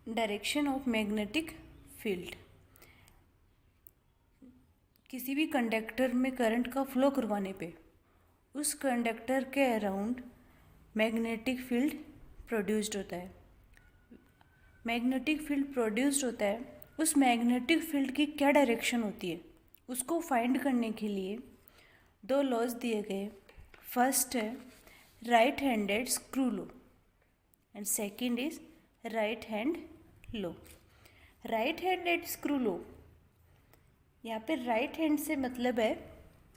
Direction of magnetic field. किसी भी conductor में करंट का फ्लो करवाने पे उस कंडक्टर के अराउंड मैग्नेटिक फील्ड प्रोड्यूस्ड होता है। मैग्नेटिक फील्ड प्रोड्यूस्ड होता है, उस मैग्नेटिक फील्ड की क्या डायरेक्शन होती है उसको फाइंड करने के लिए दो लॉज दिए गए। फर्स्ट है right handed screw law and second is right hand law. Right handed screw law, यहाँ पे राइट हैंड से मतलब है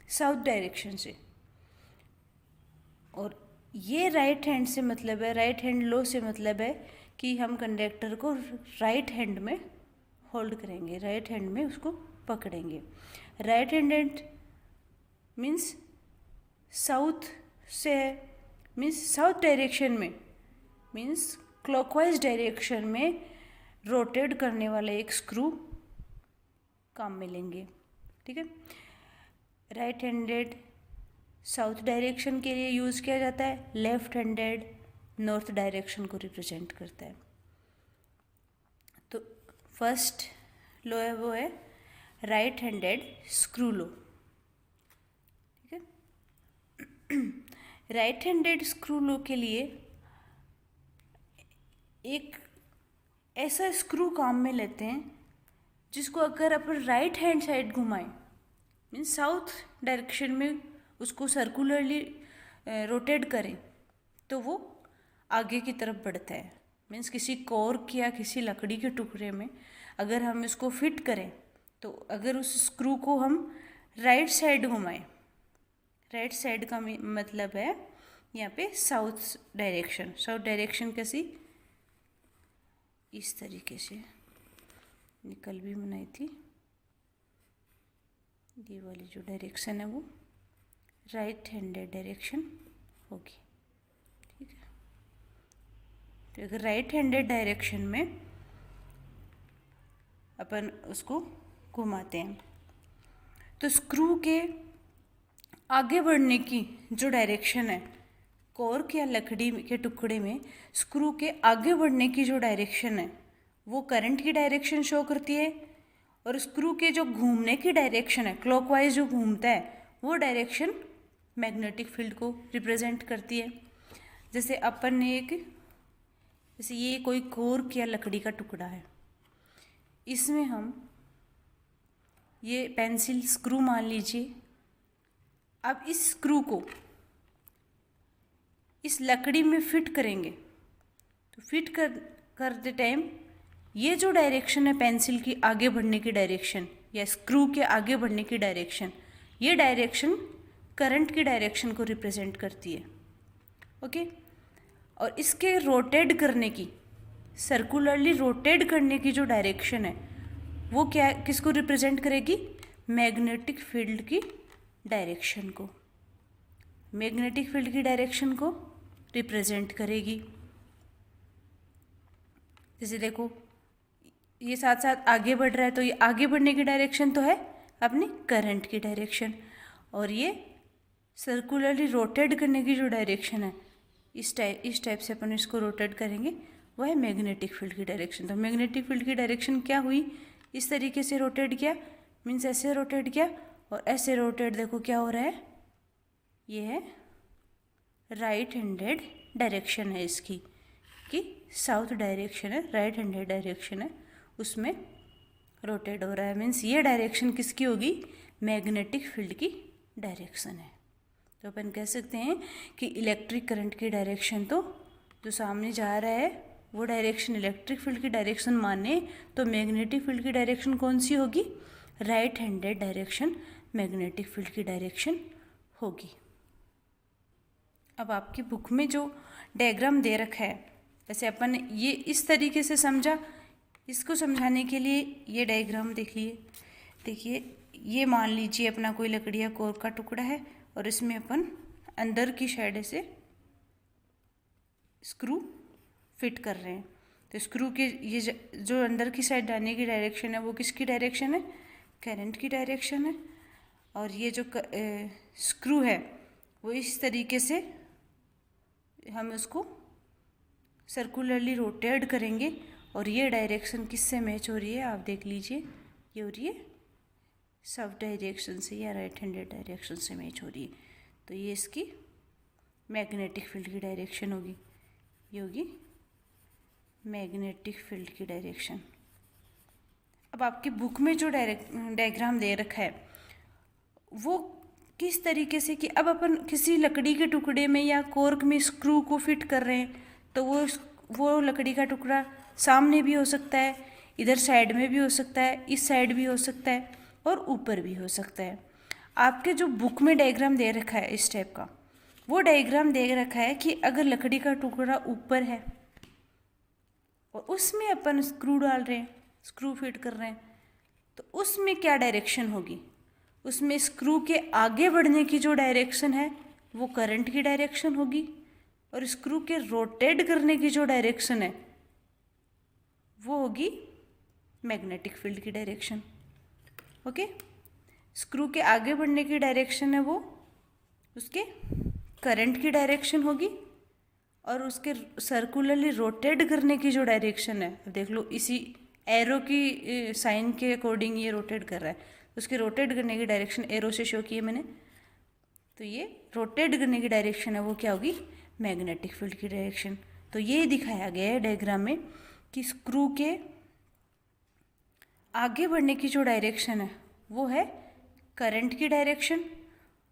साउथ डायरेक्शन से, और ये राइट हैंड से मतलब है, राइट हैंड लॉ से मतलब है कि हम कंडक्टर को राइट हैंड में होल्ड करेंगे, राइट हैंड में उसको पकड़ेंगे। राइट हैंडेड मीन्स साउथ से है, मीन्स साउथ डायरेक्शन में, मीन्स क्लॉकवाइज डायरेक्शन में रोटेट करने वाला एक स्क्रू काम में लेंगे। ठीक है। राइट हैंडेड साउथ डायरेक्शन के लिए यूज़ किया जाता है, लेफ्ट हैंडेड नॉर्थ डायरेक्शन को रिप्रेजेंट करता है। तो फर्स्ट लॉ है वो है राइट हैंडेड स्क्रू लॉ। ठीक है। राइट हैंडेड स्क्रू लॉ के लिए एक ऐसा स्क्रू काम में लेते हैं जिसको अगर अपन राइट हैंड साइड घुमाएं, मीन्स साउथ डायरेक्शन में उसको सर्कुलरली रोटेट करें तो वो आगे की तरफ बढ़ता है। मीन्स किसी कॉर्क या किसी लकड़ी के टुकड़े में अगर हम इसको फिट करें तो अगर उस स्क्रू को हम राइट साइड घुमाएं, राइट साइड का मतलब है यहाँ पे साउथ डायरेक्शन। साउथ डायरेक्शन कैसी, इस तरीके से कल भी बनाई थी, ये वाली जो डायरेक्शन है वो राइट हैंडेड डायरेक्शन होगी। ठीक है। तो अगर राइट हैंडेड डायरेक्शन में अपन उसको घुमाते हैं तो स्क्रू के आगे बढ़ने की जो डायरेक्शन है, कॉर्क या लकड़ी के टुकड़े में स्क्रू के आगे बढ़ने की जो डायरेक्शन है वो करंट की डायरेक्शन शो करती है, और स्क्रू के जो घूमने की डायरेक्शन है, क्लॉकवाइज जो घूमता है, वो डायरेक्शन मैग्नेटिक फील्ड को रिप्रेजेंट करती है। जैसे अपन ने जैसे ये कोई कॉर्क या लकड़ी का टुकड़ा है, इसमें हम ये पेंसिल स्क्रू मान लीजिए। अब इस स्क्रू को इस लकड़ी में फिट करेंगे तो फिट करते टाइम ये जो डायरेक्शन है पेंसिल की आगे बढ़ने की डायरेक्शन या स्क्रू के आगे बढ़ने की डायरेक्शन, ये डायरेक्शन करंट की डायरेक्शन को रिप्रेजेंट करती है। ओके। और इसके रोटेट करने की, सर्कुलरली रोटेट करने की जो डायरेक्शन है वो क्या, किसको रिप्रेजेंट करेगी, मैग्नेटिक फील्ड की डायरेक्शन को, मैग्नेटिक फील्ड की डायरेक्शन को रिप्रेजेंट करेगी। जैसे देखो ये साथ साथ आगे बढ़ रहा है तो ये आगे बढ़ने की डायरेक्शन तो है अपनी करंट की डायरेक्शन, और ये सर्कुलरली रोटेट करने की जो डायरेक्शन है इस टाइप से अपन इसको रोटेट करेंगे, वो है मैग्नेटिक फील्ड की डायरेक्शन। तो मैग्नेटिक फील्ड की डायरेक्शन क्या हुई, इस तरीके से रोटेट किया, मीन्स ऐसे रोटेट किया और ऐसे रोटेट, देखो क्या हो रहा है, ये है राइट हैंडेड डायरेक्शन है इसकी, कि साउथ डायरेक्शन है, राइट हैंडेड डायरेक्शन है, उसमें रोटेट हो रहा है। मीन्स ये डायरेक्शन किसकी होगी, मैग्नेटिक फील्ड की डायरेक्शन है। तो अपन कह सकते हैं कि इलेक्ट्रिक करंट की डायरेक्शन तो जो सामने जा रहा है वो डायरेक्शन इलेक्ट्रिक फील्ड की डायरेक्शन माने तो मैग्नेटिक फील्ड की डायरेक्शन कौन सी होगी, right handed direction magnetic field की डायरेक्शन होगी। अब आपकी बुक में जो डायग्राम दे रखा है, वैसे अपन ये इस तरीके से समझा, इसको समझाने के लिए ये डायग्राम देखिए ये मान लीजिए अपना कोई लकड़ी या कॉर्क का टुकड़ा है और इसमें अपन अंदर की साइड से स्क्रू फिट कर रहे हैं। तो स्क्रू के ये जो अंदर की साइड डालने की डायरेक्शन है वो किसकी डायरेक्शन है, करंट की डायरेक्शन है, और ये जो स्क्रू है वो इस तरीके से हम उसको सर्कुलरली रोटेट करेंगे और ये डायरेक्शन किससे मैच हो रही है आप देख लीजिए, ये हो रही है सब डायरेक्शन से या राइट हैंडेड डायरेक्शन से मैच हो रही है। तो ये इसकी मैग्नेटिक फील्ड की डायरेक्शन होगी, ये होगी मैग्नेटिक फील्ड की डायरेक्शन। अब आपकी बुक में जो डायग्राम दे रखा है वो किस तरीके से कि अब अपन किसी लकड़ी के टुकड़े में या कॉर्क में स्क्रू को फिट कर रहे हैं, तो वो लकड़ी का टुकड़ा सामने भी हो सकता है, इधर साइड में भी हो सकता है, इस साइड भी हो सकता है और ऊपर भी हो सकता है। आपके जो बुक में डायग्राम दे रखा है इस टाइप का, वो डायग्राम दे रखा है कि अगर लकड़ी का टुकड़ा ऊपर है और उसमें अपन स्क्रू डाल रहे हैं, स्क्रू फिट कर रहे हैं, तो उसमें क्या डायरेक्शन होगी, उसमें स्क्रू के आगे बढ़ने की जो डायरेक्शन है वो करंट की डायरेक्शन होगी, और स्क्रू के रोटेट करने की जो डायरेक्शन है वो होगी मैग्नेटिक फील्ड की डायरेक्शन। ओके, स्क्रू के आगे बढ़ने की डायरेक्शन है वो उसके करंट की डायरेक्शन होगी, और उसके सर्कुलरली रोटेट करने की जो डायरेक्शन है, देख लो इसी एरो की साइन के अकॉर्डिंग ये रोटेट कर रहा है, उसके रोटेट करने की डायरेक्शन एरो से शो की है मैंने, तो ये रोटेट करने की डायरेक्शन है वो क्या होगी, मैग्नेटिक फील्ड की डायरेक्शन। तो ये दिखाया गया है डायग्राम में कि स्क्रू के आगे बढ़ने की जो डायरेक्शन है वो है करंट की डायरेक्शन,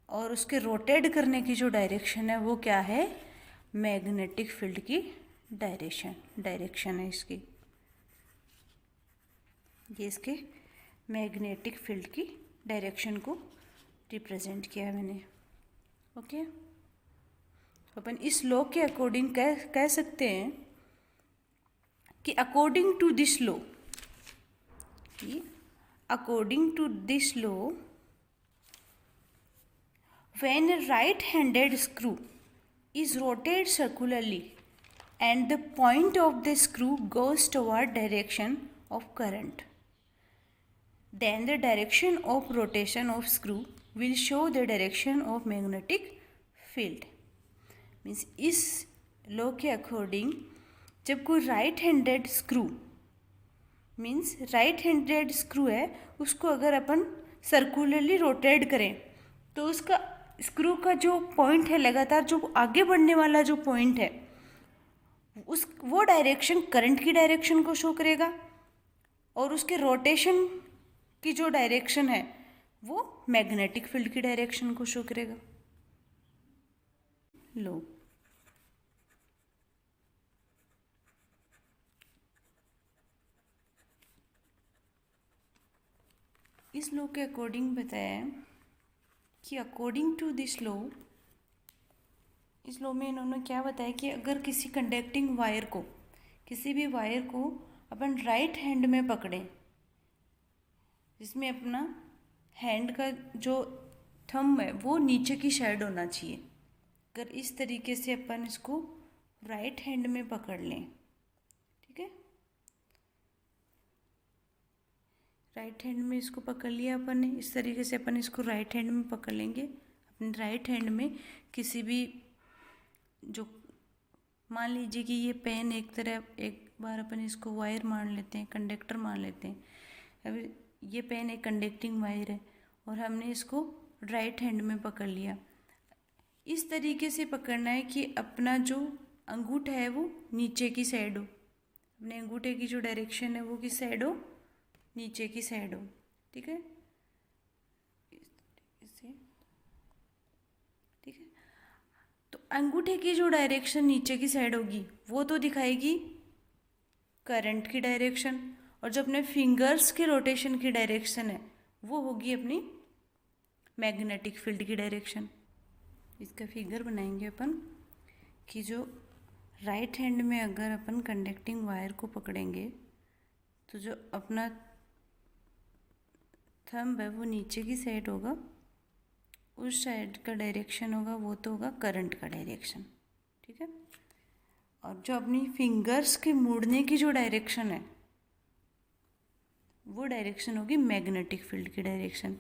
और उसके रोटेट करने की जो डायरेक्शन है वो क्या है, मैग्नेटिक फील्ड की डायरेक्शन है इसकी, ये इसके मैग्नेटिक फील्ड की डायरेक्शन को रिप्रेजेंट किया है मैंने। ओके, अपन इस लॉ के अकॉर्डिंग कह सकते हैं कि according to this law, when a right-handed screw is rotated circularly and the point of the screw goes toward direction of current, then the direction of rotation of screw will show the direction of magnetic field। Means इस law के according जब कोई right handed screw, means right handed screw है, उसको अगर अपन circularly rotate करें तो उसका स्क्रू का जो पॉइंट है, लगातार जो आगे बढ़ने वाला जो पॉइंट है, वो डायरेक्शन करंट की डायरेक्शन को शो करेगा, और उसके रोटेशन की जो डायरेक्शन है वो मैग्नेटिक फील्ड की डायरेक्शन को शो करेगा। लो, इस लॉ के अकॉर्डिंग बताया है कि अकॉर्डिंग टू दिस लॉ, इस लॉ में इन्होंने क्या बताया कि अगर किसी कंडक्टिंग वायर को, किसी भी वायर को अपन राइट हैंड में पकड़ें, जिसमें अपना हैंड का जो थंब है वो नीचे की साइड होना चाहिए, अगर इस तरीके से अपन इसको राइट हैंड में पकड़ लें, ठीक है, राइट हैंड में इसको पकड़ लिया अपन ने, इस तरीके से अपन इसको राइट हैंड में पकड़ लेंगे। अपने राइट हैंड में किसी भी जो, मान लीजिए कि ये पेन एक तरह, एक बार अपन इसको वायर मान लेते हैं, कंडक्टर मान लेते हैं। अभी ये पेन एक कंडक्टिंग वायर है और हमने इसको राइट हैंड में पकड़ लिया। इस तरीके से पकड़ना है कि अपना जो अंगूठा है वो नीचे की साइड हो, अपने अंगूठे की जो डायरेक्शन है वो किस साइड हो, नीचे की साइड हो, ठीक है, इस तरीके से, ठीक है। तो अंगूठे की जो डायरेक्शन नीचे की साइड होगी वो तो दिखाएगी करंट की डायरेक्शन, और जो अपने फिंगर्स के रोटेशन की डायरेक्शन है वो होगी अपनी मैग्नेटिक फील्ड की डायरेक्शन। इसका फिगर बनाएंगे अपन कि जो राइट हैंड में अगर अपन कंडक्टिंग वायर को पकड़ेंगे तो जो अपना थंब है वो नीचे की साइड होगा, उस साइड का डायरेक्शन होगा वो तो होगा करंट का डायरेक्शन, ठीक है। और जो अपनी फिंगर्स के मुड़ने की जो डायरेक्शन है वो डायरेक्शन होगी मैग्नेटिक फील्ड की डायरेक्शन,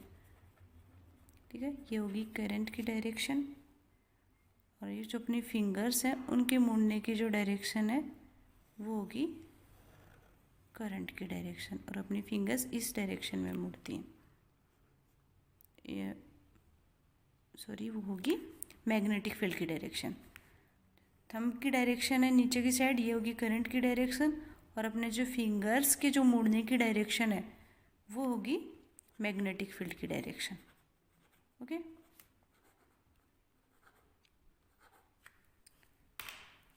ठीक है। ये होगी करंट की डायरेक्शन, और ये जो अपनी फिंगर्स हैं उनके मुड़ने की जो डायरेक्शन है वो होगी करंट की डायरेक्शन, और अपनी फिंगर्स इस डायरेक्शन में मुड़ती हैं। वो होगी मैग्नेटिक फील्ड की डायरेक्शन। थंब की डायरेक्शन है नीचे की साइड, ये होगी करंट की डायरेक्शन, और अपने जो फिंगर्स के जो मुड़ने की डायरेक्शन है वो होगी मैग्नेटिक फील्ड की डायरेक्शन। ओके,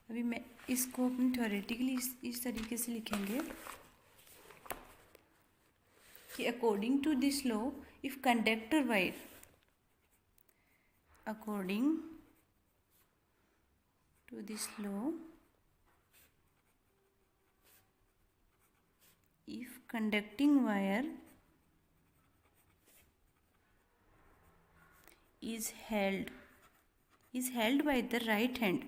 अभी मैं इसको अपनी थ्योरेटिकली इस तरीके से लिखेंगे कि according to this law, if conductor wire, according to this law, if conducting wire is held by the right hand,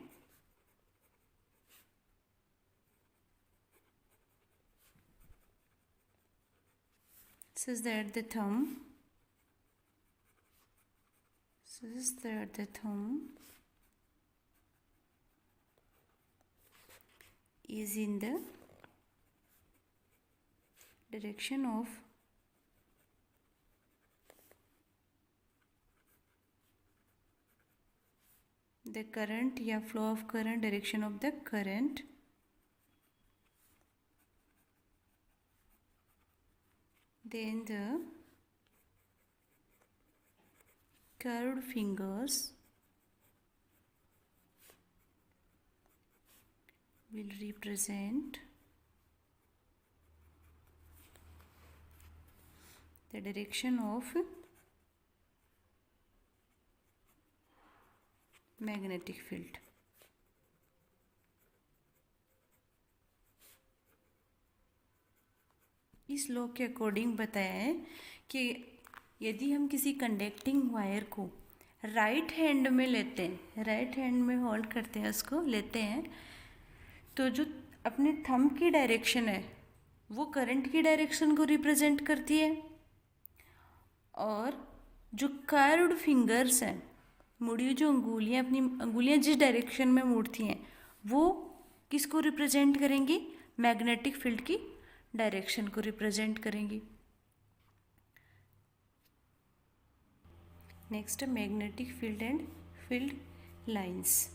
such that the thumb is in the direction of the current या flow of current, direction of the current, then the curved fingers will represent the direction of magnetic field. इस law के according बताया है कि यदि हम किसी conducting wire को राइट हैंड में लेते हैं, राइट हैंड में होल्ड करते हैं, उसको लेते हैं, तो जो अपने थंब की डायरेक्शन है वो करंट की डायरेक्शन को रिप्रेजेंट करती है, और जो कर्व्ड फिंगर्स हैं, मुड़ी हुई जो अंगुलियाँ, अपनी अंगुलियाँ जिस डायरेक्शन में मुड़ती हैं वो किसको रिप्रेजेंट करेंगी? मैग्नेटिक फील्ड की डायरेक्शन को रिप्रेजेंट करेंगी। नेक्स्ट है magnetic field and field lines.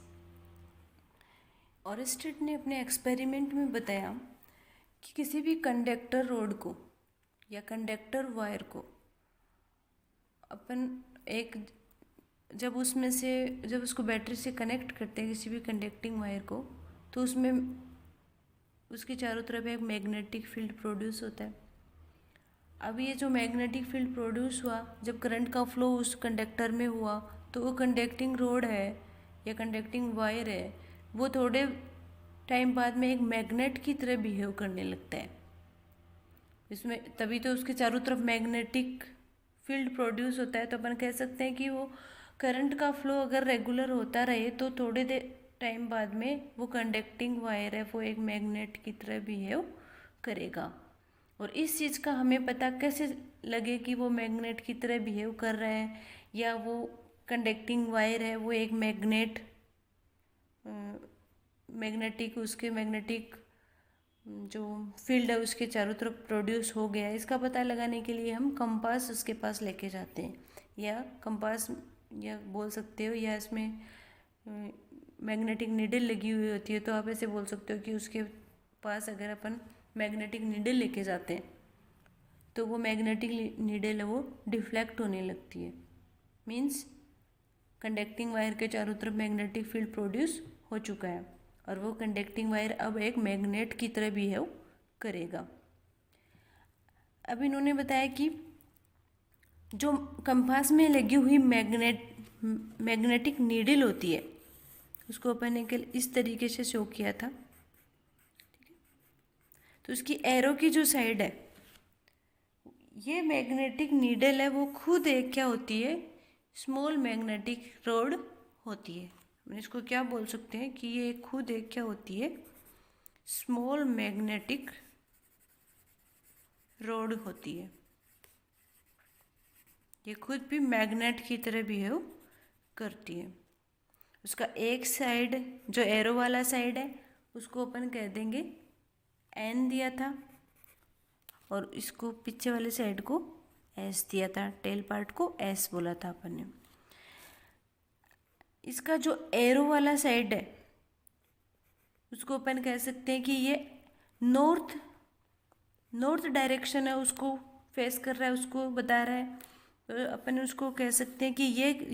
Oersted ने अपने एक्सपेरिमेंट में बताया कि किसी भी कंडक्टर रोड को या कंडक्टर वायर को अपन जब उसको बैटरी से कनेक्ट करते हैं किसी भी कंडक्टिंग वायर को, तो उसमें उसके चारों तरफ एक मैग्नेटिक फील्ड प्रोड्यूस होता है। अब ये जो मैग्नेटिक फील्ड प्रोड्यूस हुआ, जब करंट का फ्लो उस कंडक्टर में हुआ, तो वो कंडक्टिंग रोड है या कंडक्टिंग वायर है, वो थोड़े टाइम बाद में एक मैग्नेट की तरह बिहेव करने लगता है। इसमें तभी तो उसके चारों तरफ मैग्नेटिक फील्ड प्रोड्यूस होता है। तो अपन कह सकते हैं कि वो करंट का फ्लो अगर रेगुलर होता रहे तो थोड़े देर टाइम बाद में वो कंडक्टिंग वायर है वो एक मैग्नेट की तरह बिहेव करेगा। और इस चीज़ का हमें पता कैसे लगे कि वो मैग्नेट की तरह बिहेव कर रहा है या वो कंडक्टिंग वायर है वो एक मैग्नेटिक जो फील्ड है उसके चारों तरफ प्रोड्यूस हो गया है, इसका पता लगाने के लिए हम कंपास उसके पास लेके जाते हैं, या कंपास या बोल सकते हो, या इसमें मैग्नेटिक नीडल लगी हुई होती है, तो आप ऐसे बोल सकते हो कि उसके पास अगर अपन मैग्नेटिक नीडल लेके जाते हैं तो वो मैग्नेटिक नीडल है वो डिफ्लेक्ट होने लगती है। मीन्स कंडक्टिंग वायर के चारों तरफ मैग्नेटिक फील्ड प्रोड्यूस हो चुका है और वो कंडक्टिंग वायर अब एक मैग्नेट की तरह बिहेव करेगा। अब इन्होंने बताया कि जो कंपास में लगी हुई मैग्नेटिक नीडल होती है उसको अपन ने कल इस तरीके से शो किया था, ठीक है। तो उसकी एरो की जो साइड है, ये मैग्नेटिक नीडल है वो खुद एक क्या होती है, स्मॉल मैग्नेटिक रोड होती है। हम इसको क्या बोल सकते हैं कि ये खुद एक क्या होती है, स्मॉल मैग्नेटिक रोड होती है। ये खुद भी मैग्नेट की तरह बिहेव करती है। उसका एक साइड जो एरो वाला साइड है उसको अपन कह देंगे N दिया था, और इसको पीछे वाले साइड को एस दिया था, टेल पार्ट को एस बोला था अपन ने। इसका जो एरो वाला साइड है उसको अपन कह सकते हैं कि ये नॉर्थ डायरेक्शन है, उसको फेस कर रहा है, उसको बता रहा है। तो अपन उसको कह सकते हैं कि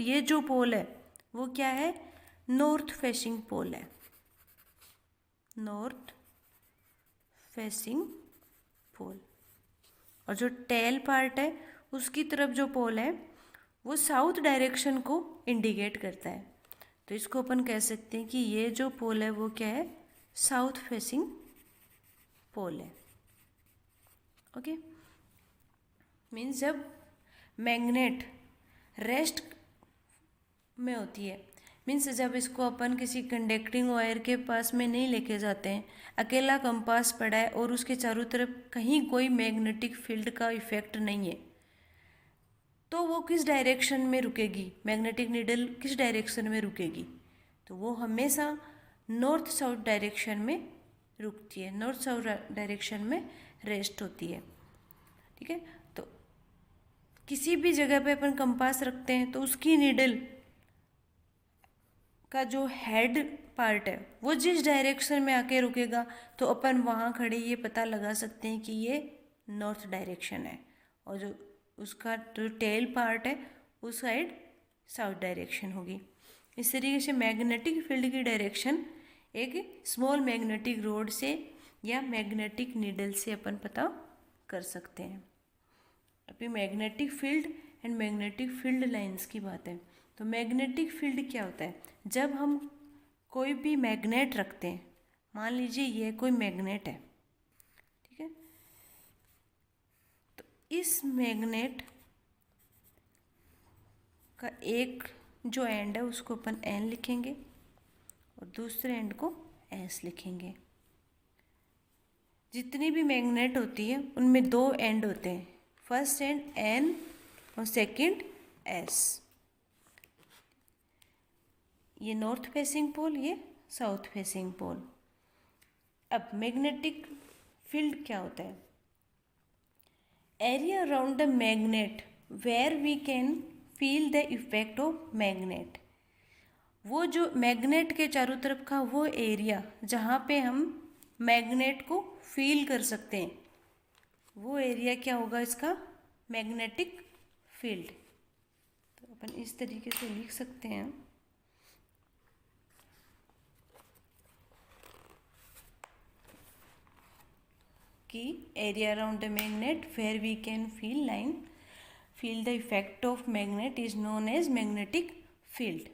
ये जो पोल है वो क्या है, नॉर्थ फेसिंग पोल है, नॉर्थ फेसिंग पोल। और जो टेल पार्ट है उसकी तरफ जो पोल है वो साउथ डायरेक्शन को इंडिकेट करता है। तो इसको अपन कह सकते हैं कि ये जो पोल है वो क्या है, साउथ फेसिंग पोल है। ओके, मीन्स जब मैग्नेट रेस्ट में होती है, मीन्स जब इसको अपन किसी कंडक्टिंग वायर के पास में नहीं लेके जाते हैं, अकेला कंपास पड़ा है और उसके चारों तरफ कहीं कोई मैग्नेटिक फील्ड का इफेक्ट नहीं है, तो वो किस डायरेक्शन में रुकेगी, मैग्नेटिक नीडल किस डायरेक्शन में रुकेगी, तो वो हमेशा नॉर्थ साउथ डायरेक्शन में रुकती है, नॉर्थ साउथ डायरेक्शन में रेस्ट होती है। ठीक है, तो किसी भी जगह पे अपन कंपास रखते हैं तो उसकी नीडल का जो हेड पार्ट है वो जिस डायरेक्शन में आके रुकेगा, तो अपन वहाँ खड़े ये पता लगा सकते हैं कि ये नॉर्थ डायरेक्शन है, और जो उसका जो टेल पार्ट है उस साइड साउथ डायरेक्शन होगी। इस तरीके से मैग्नेटिक फील्ड की डायरेक्शन एक स्मॉल मैग्नेटिक रोड से या मैग्नेटिक नीडल से अपन पता कर सकते हैं। अभी magnetic field and magnetic field lines की बात है। तो मैग्नेटिक फील्ड क्या होता है, जब हम कोई भी मैग्नेट रखते हैं, मान लीजिए ये कोई मैग्नेट है, ठीक है, तो इस मैग्नेट का एक जो एंड है उसको अपन एन लिखेंगे और दूसरे एंड को एस लिखेंगे। जितनी भी मैग्नेट होती है उनमें दो एंड होते हैं, फर्स्ट एंड एन और सेकंड एस। ये नॉर्थ फेसिंग पोल, ये साउथ फेसिंग पोल। अब मैग्नेटिक फील्ड क्या होता है, area around the magnet where we can feel the effect of magnet. वो जो मैग्नेट के चारों तरफ का वो एरिया जहाँ पे हम मैग्नेट को फील कर सकते हैं, वो एरिया क्या होगा इसका, मैग्नेटिक फील्ड। तो अपन इस तरीके से लिख सकते हैं कि area around the magnet where we can feel the effect of magnet is known as magnetic field.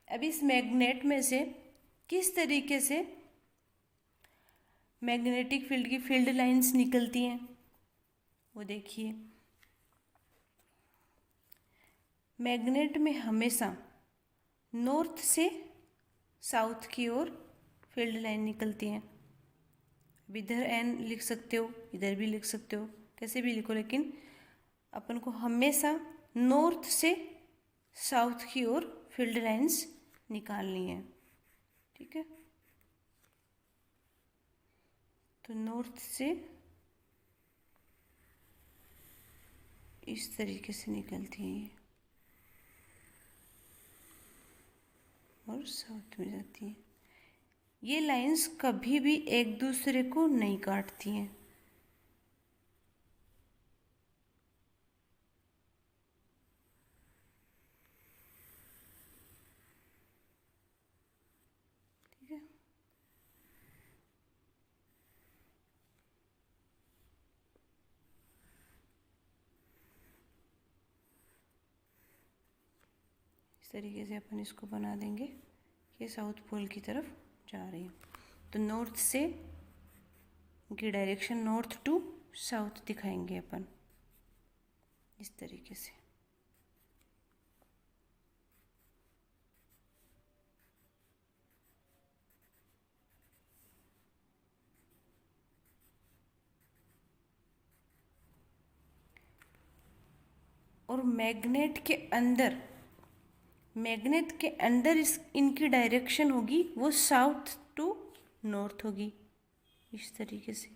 अब इस मैग्नेट में से किस तरीके से मैग्नेटिक फील्ड की फील्ड लाइंस निकलती हैं वो देखिए। मैग्नेट में हमेशा नॉर्थ से साउथ की ओर फील्ड लाइन निकलती हैं। अब इधर एन लिख सकते हो, इधर भी लिख सकते हो, कैसे भी लिखो, लेकिन अपन को हमेशा नॉर्थ से साउथ की ओर फील्ड लाइंस निकालनी है। ठीक है, तो नॉर्थ से इस तरीके से निकलती हैं और साउथ में जाती हैं। ये लाइंस कभी भी एक दूसरे को नहीं काटती हैं। ठीक है, इस तरीके से अपन इसको बना देंगे, ये साउथ पोल की तरफ जा रही है। तो नॉर्थ से की डायरेक्शन नॉर्थ टू साउथ दिखाएंगे अपन इस तरीके से। और मैग्नेट के अंदर इनकी डायरेक्शन होगी वो साउथ टू नॉर्थ होगी इस तरीके से।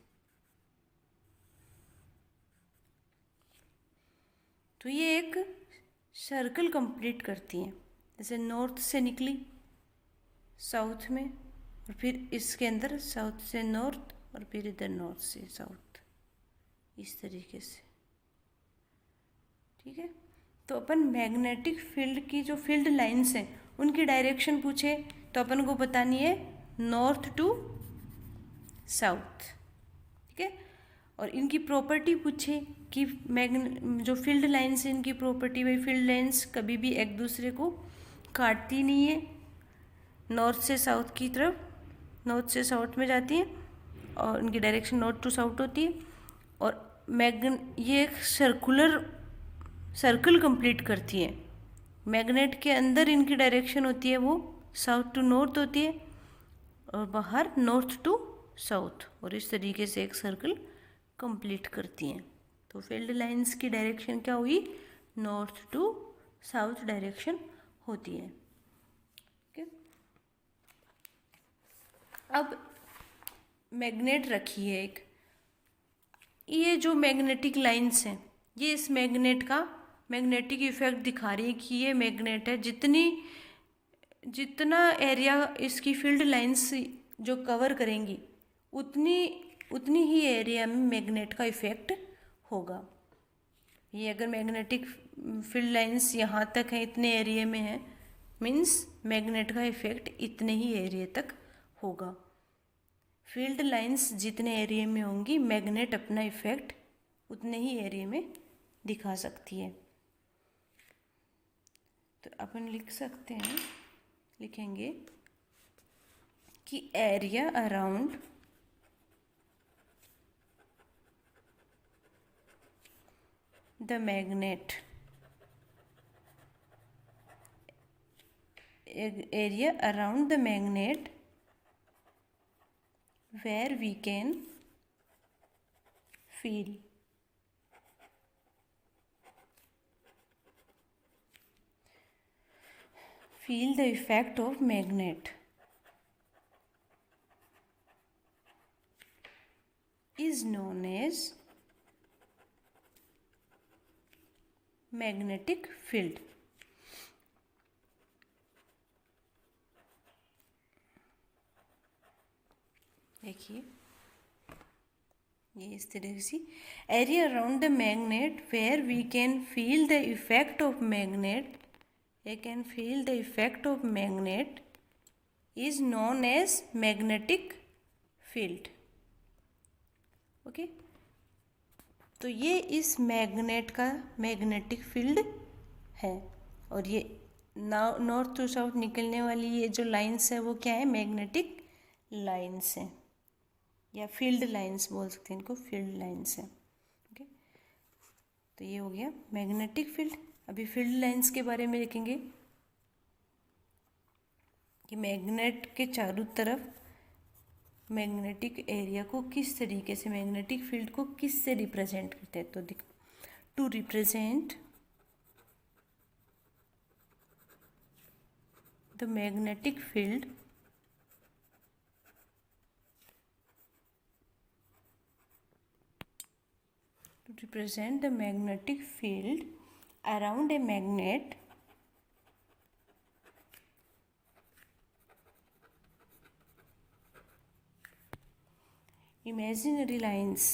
तो ये एक सर्कल कंप्लीट करती हैं, जैसे नॉर्थ से निकली साउथ में, और फिर इसके अंदर साउथ से नॉर्थ, और फिर इधर नॉर्थ से साउथ, इस तरीके से। ठीक है, तो अपन मैग्नेटिक फील्ड की जो फील्ड लाइंस हैं उनकी डायरेक्शन पूछे तो अपन को बतानी है नॉर्थ टू साउथ। ठीक है, और इनकी प्रॉपर्टी पूछे कि जो फील्ड लाइंस है इनकी प्रॉपर्टी, भाई फील्ड लाइंस कभी भी एक दूसरे को काटती नहीं है, नॉर्थ से साउथ की तरफ, नॉर्थ से साउथ में जाती है और इनकी डायरेक्शन नॉर्थ टू साउथ होती है। और ये एक सर्कल कंप्लीट करती है। मैग्नेट के अंदर इनकी डायरेक्शन होती है वो साउथ टू नॉर्थ होती है और बाहर नॉर्थ टू साउथ, और इस तरीके से एक सर्कल कंप्लीट करती हैं। तो फील्ड लाइंस की डायरेक्शन क्या हुई, नॉर्थ टू साउथ डायरेक्शन होती है। ओके, अब मैग्नेट रखी है एक, ये जो मैग्नेटिक लाइंस हैं ये इस मैग्नेट का मैग्नेटिक इफेक्ट दिखा रही है कि ये मैग्नेट है, जितना एरिया इसकी फील्ड लाइंस जो कवर करेंगी उतनी ही एरिया में मैग्नेट का इफेक्ट होगा। ये अगर मैग्नेटिक फील्ड लाइंस यहाँ तक है, इतने एरिया में है, मीन्स मैग्नेट का इफेक्ट इतने ही एरिया तक होगा। फील्ड लाइंस जितने एरिया में होंगी मैग्नेट अपना इफेक्ट उतने ही एरिया में दिखा सकती है। तो अपन लिख सकते हैं, लिखेंगे कि area around the magnet, area around the magnet where we can feel the effect of magnet is known as magnetic field। देखिए ये इस तरह से, area around the magnet where we can feel the effect of magnet, we can feel the effect of magnet is known as magnetic field. Okay, तो ये इस magnet का magnetic field है, और ये नॉर्थ टू साउथ निकलने वाली ये जो लाइंस है वो क्या है, मैग्नेटिक लाइंस हैं, या फील्ड लाइंस बोल सकते हैं इनको, फील्ड लाइंस हैं। ओके, तो ये हो गया मैग्नेटिक फील्ड। अभी फील्ड लाइंस के बारे में देखेंगे कि मैग्नेट के चारों तरफ मैग्नेटिक एरिया को किस तरीके से, मैग्नेटिक फील्ड को किस से रिप्रेजेंट करते हैं। तो देखो, to represent the magnetic field represent the magnetic field around a magnet, imaginary lines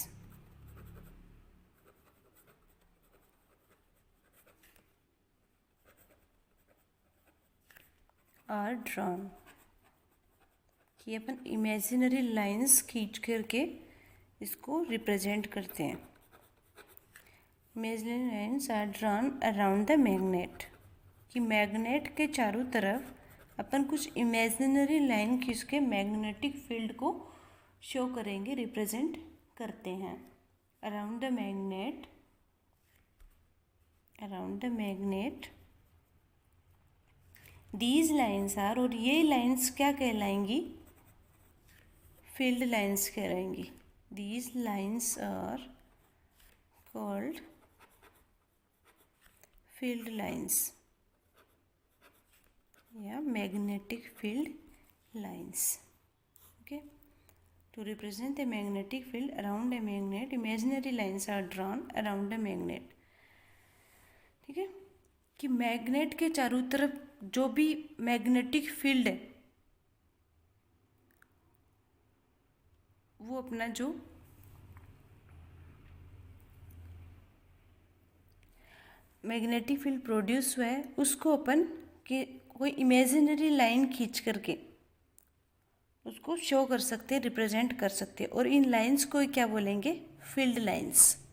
are drawn। कि अपन इमेजिनरी लाइंस खींच करके इसको रिप्रेजेंट करते हैं। Imaginary lines are drawn around the magnet, कि मैग्नेट के चारों तरफ अपन कुछ इमेजिनरी लाइन खींच के मैग्नेटिक फील्ड को शो करेंगे, रिप्रेजेंट करते हैं। Around the magnet, around the magnet these lines are, और ये लाइन्स क्या कहलाएंगी, फील्ड लाइन्स कहलाएंगी। These lines are called field lines या magnetic field lines. Okay, to represent the magnetic field around a magnet, imaginary lines are drawn around the magnet। ठीक है, कि magnet के चारों तरफ जो भी मैग्नेटिक फील्ड है वो अपना जो मैग्नेटिक फील्ड प्रोड्यूस हुआ है उसको अपन के कोई इमेजिनरी लाइन खींच करके उसको शो कर सकते हैं, रिप्रेजेंट कर सकते हैं, और इन लाइंस को क्या बोलेंगे, फील्ड लाइंस।